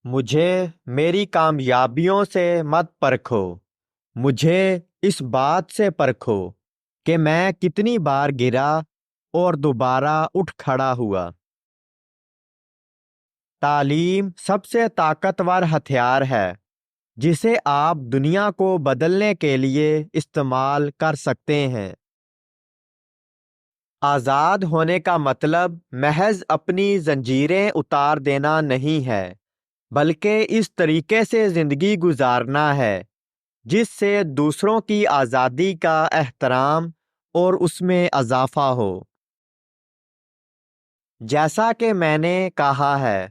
مجھے میری کامیابیوں سے مت پرکھو، مجھے اس بات سے پرکھو کہ میں کتنی بار گرا اور دوبارہ اٹھ کھڑا ہوا۔ تعلیم سب سے طاقتور ہتھیار ہے جسے آپ دنیا کو بدلنے کے لیے استعمال کر سکتے ہیں۔ آزاد ہونے کا مطلب محض اپنی زنجیریں اتار دینا نہیں ہے، بلکہ اس طریقے سے زندگی گزارنا ہے جس سے دوسروں کی آزادی کا احترام اور اس میں اضافہ ہو۔ جیسا کہ میں نے کہا ہے،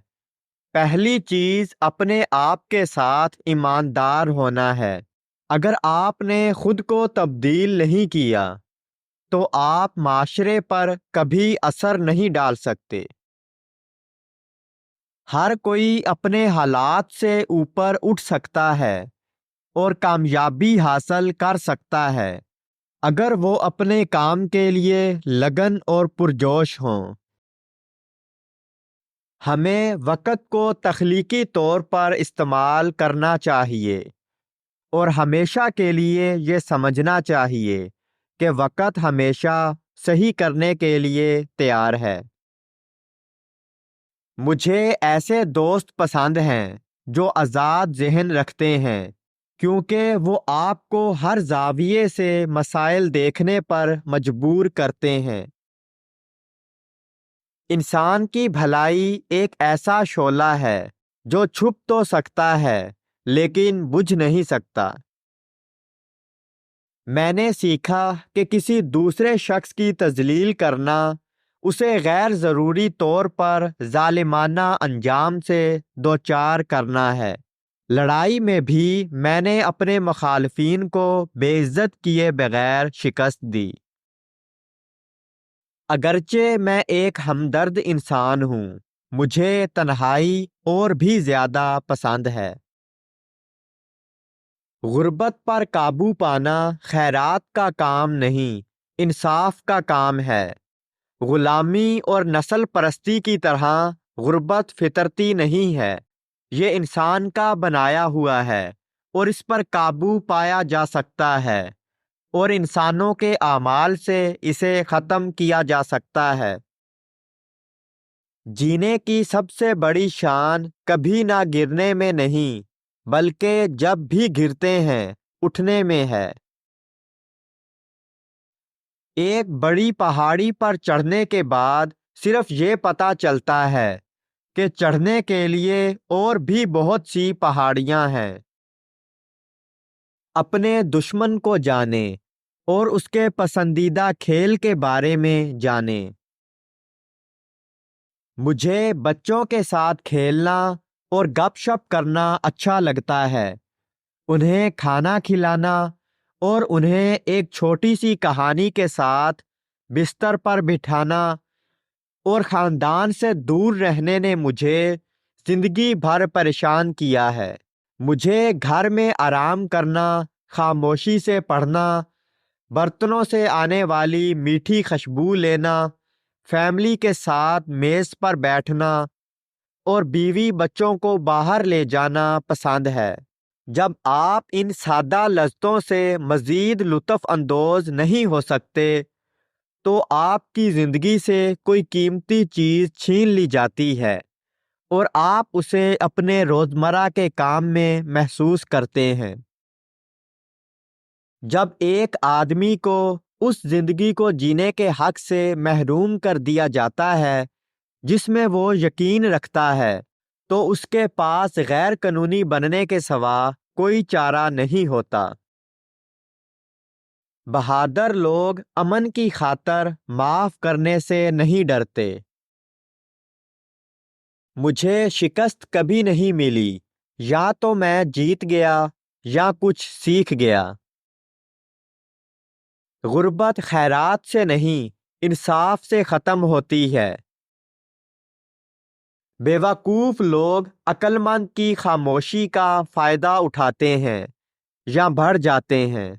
پہلی چیز اپنے آپ کے ساتھ ایماندار ہونا ہے۔ اگر آپ نے خود کو تبدیل نہیں کیا تو آپ معاشرے پر کبھی اثر نہیں ڈال سکتے۔ ہر کوئی اپنے حالات سے اوپر اٹھ سکتا ہے اور کامیابی حاصل کر سکتا ہے اگر وہ اپنے کام کے لیے لگن اور پرجوش ہوں۔ ہمیں وقت کو تخلیقی طور پر استعمال کرنا چاہیے اور ہمیشہ کے لیے یہ سمجھنا چاہیے کہ وقت ہمیشہ صحیح کرنے کے لیے تیار ہے۔ مجھے ایسے دوست پسند ہیں جو آزاد ذہن رکھتے ہیں، کیونکہ وہ آپ کو ہر زاویے سے مسائل دیکھنے پر مجبور کرتے ہیں۔ انسان کی بھلائی ایک ایسا شعلہ ہے جو چھپ تو سکتا ہے لیکن بجھ نہیں سکتا۔ میں نے سیکھا کہ کسی دوسرے شخص کی تذلیل کرنا اسے غیر ضروری طور پر ظالمانہ انجام سے دوچار کرنا ہے۔ لڑائی میں بھی میں نے اپنے مخالفین کو بے عزت کیے بغیر شکست دی۔ اگرچہ میں ایک ہمدرد انسان ہوں، مجھے تنہائی اور بھی زیادہ پسند ہے۔ غربت پر قابو پانا خیرات کا کام نہیں، انصاف کا کام ہے۔ غلامی اور نسل پرستی کی طرح غربت فطرتی نہیں ہے، یہ انسان کا بنایا ہوا ہے اور اس پر قابو پایا جا سکتا ہے اور انسانوں کے اعمال سے اسے ختم کیا جا سکتا ہے۔ جینے کی سب سے بڑی شان کبھی نہ گرنے میں نہیں، بلکہ جب بھی گرتے ہیں اٹھنے میں ہے۔ ایک بڑی پہاڑی پر چڑھنے کے بعد صرف یہ پتہ چلتا ہے کہ چڑھنے کے لیے اور بھی بہت سی پہاڑیاں ہیں۔ اپنے دشمن کو جانیں اور اس کے پسندیدہ کھیل کے بارے میں جانیں۔ مجھے بچوں کے ساتھ کھیلنا اور گپ شپ کرنا اچھا لگتا ہے، انہیں کھانا کھلانا اور انہیں ایک چھوٹی سی کہانی کے ساتھ بستر پر بٹھانا اور خاندان سے دور رہنے نے مجھے زندگی بھر پریشان کیا ہے۔ مجھے گھر میں آرام کرنا، خاموشی سے پڑھنا، برتنوں سے آنے والی میٹھی خوشبو لینا، فیملی کے ساتھ میز پر بیٹھنا اور بیوی بچوں کو باہر لے جانا پسند ہے۔ جب آپ ان سادہ لذتوں سے مزید لطف اندوز نہیں ہو سکتے تو آپ کی زندگی سے کوئی قیمتی چیز چھین لی جاتی ہے اور آپ اسے اپنے روزمرہ کے کام میں محسوس کرتے ہیں۔ جب ایک آدمی کو اس زندگی کو جینے کے حق سے محروم کر دیا جاتا ہے جس میں وہ یقین رکھتا ہے تو اس کے پاس غیر قانونی بننے کے سوا کوئی چارہ نہیں ہوتا۔ بہادر لوگ امن کی خاطر معاف کرنے سے نہیں ڈرتے۔ مجھے شکست کبھی نہیں ملی، یا تو میں جیت گیا یا کچھ سیکھ گیا۔ غربت خیرات سے نہیں، انصاف سے ختم ہوتی ہے۔ بیوقوف لوگ عقل مند کی خاموشی کا فائدہ اٹھاتے ہیں یا بڑھ جاتے ہیں۔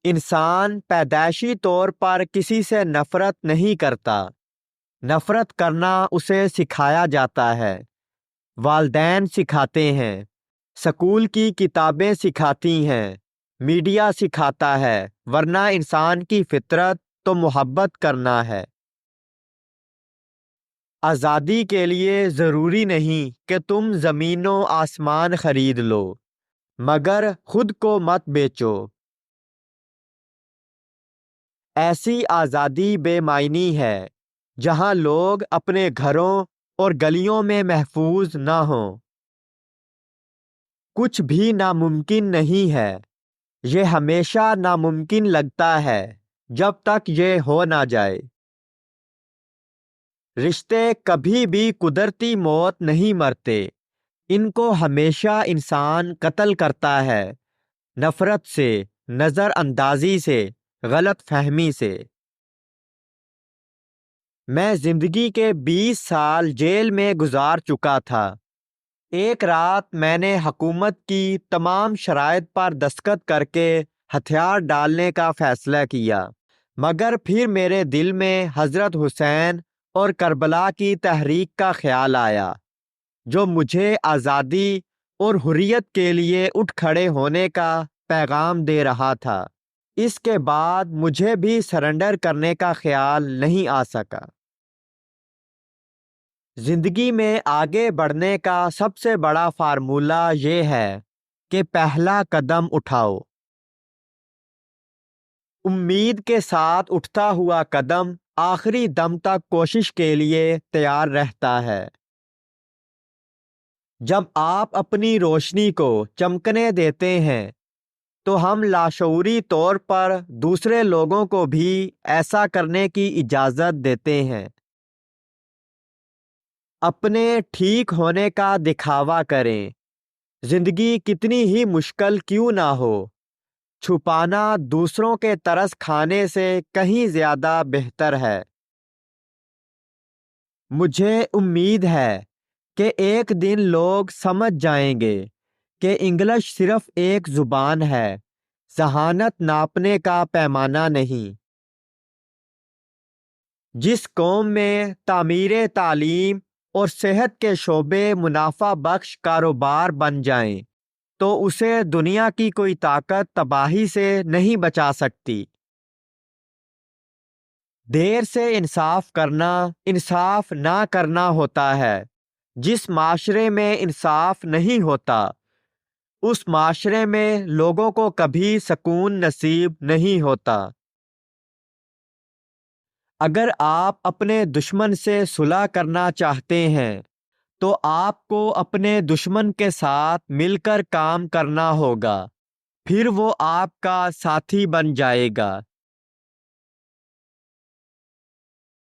انسان پیدائشی طور پر کسی سے نفرت نہیں کرتا، نفرت کرنا اسے سکھایا جاتا ہے۔ والدین سکھاتے ہیں، سکول کی کتابیں سکھاتی ہیں، میڈیا سکھاتا ہے، ورنہ انسان کی فطرت تو محبت کرنا ہے۔ آزادی کے لیے ضروری نہیں کہ تم زمین و آسمان خرید لو، مگر خود کو مت بیچو۔ ایسی آزادی بے معنی ہے جہاں لوگ اپنے گھروں اور گلیوں میں محفوظ نہ ہوں۔ کچھ بھی ناممکن نہیں ہے، یہ ہمیشہ ناممکن لگتا ہے جب تک یہ ہو نہ جائے۔ رشتے کبھی بھی قدرتی موت نہیں مرتے، ان کو ہمیشہ انسان قتل کرتا ہے، نفرت سے، نظر اندازی سے، غلط فہمی سے۔ میں زندگی کے 20 سال جیل میں گزار چکا تھا۔ ایک رات میں نے حکومت کی تمام شرائط پر دستخط کر کے ہتھیار ڈالنے کا فیصلہ کیا، مگر پھر میرے دل میں حضرت حسین اور کربلا کی تحریک کا خیال آیا، جو مجھے آزادی اور حریت کے لیے اٹھ کھڑے ہونے کا پیغام دے رہا تھا۔ اس کے بعد مجھے بھی سرنڈر کرنے کا خیال نہیں آ سکا۔ زندگی میں آگے بڑھنے کا سب سے بڑا فارمولہ یہ ہے کہ پہلا قدم اٹھاؤ۔ امید کے ساتھ اٹھتا ہوا قدم آخری دم تک کوشش کے لیے تیار رہتا ہے۔ جب آپ اپنی روشنی کو چمکنے دیتے ہیں تو ہم لاشعوری طور پر دوسرے لوگوں کو بھی ایسا کرنے کی اجازت دیتے ہیں۔ اپنے ٹھیک ہونے کا دکھاوا کریں، زندگی کتنی ہی مشکل کیوں نہ ہو، چھپانا دوسروں کے ترس کھانے سے کہیں زیادہ بہتر ہے۔ مجھے امید ہے کہ ایک دن لوگ سمجھ جائیں گے کہ انگلش صرف ایک زبان ہے، ذہانت ناپنے کا پیمانہ نہیں۔ جس قوم میں تعمیر تعلیم اور صحت کے شعبے منافع بخش کاروبار بن جائیں تو اسے دنیا کی کوئی طاقت تباہی سے نہیں بچا سکتی۔ دیر سے انصاف کرنا انصاف نہ کرنا ہوتا ہے۔ جس معاشرے میں انصاف نہیں ہوتا، اس معاشرے میں لوگوں کو کبھی سکون نصیب نہیں ہوتا۔ اگر آپ اپنے دشمن سے صلح کرنا چاہتے ہیں تو آپ کو اپنے دشمن کے ساتھ مل کر کام کرنا ہوگا، پھر وہ آپ کا ساتھی بن جائے گا۔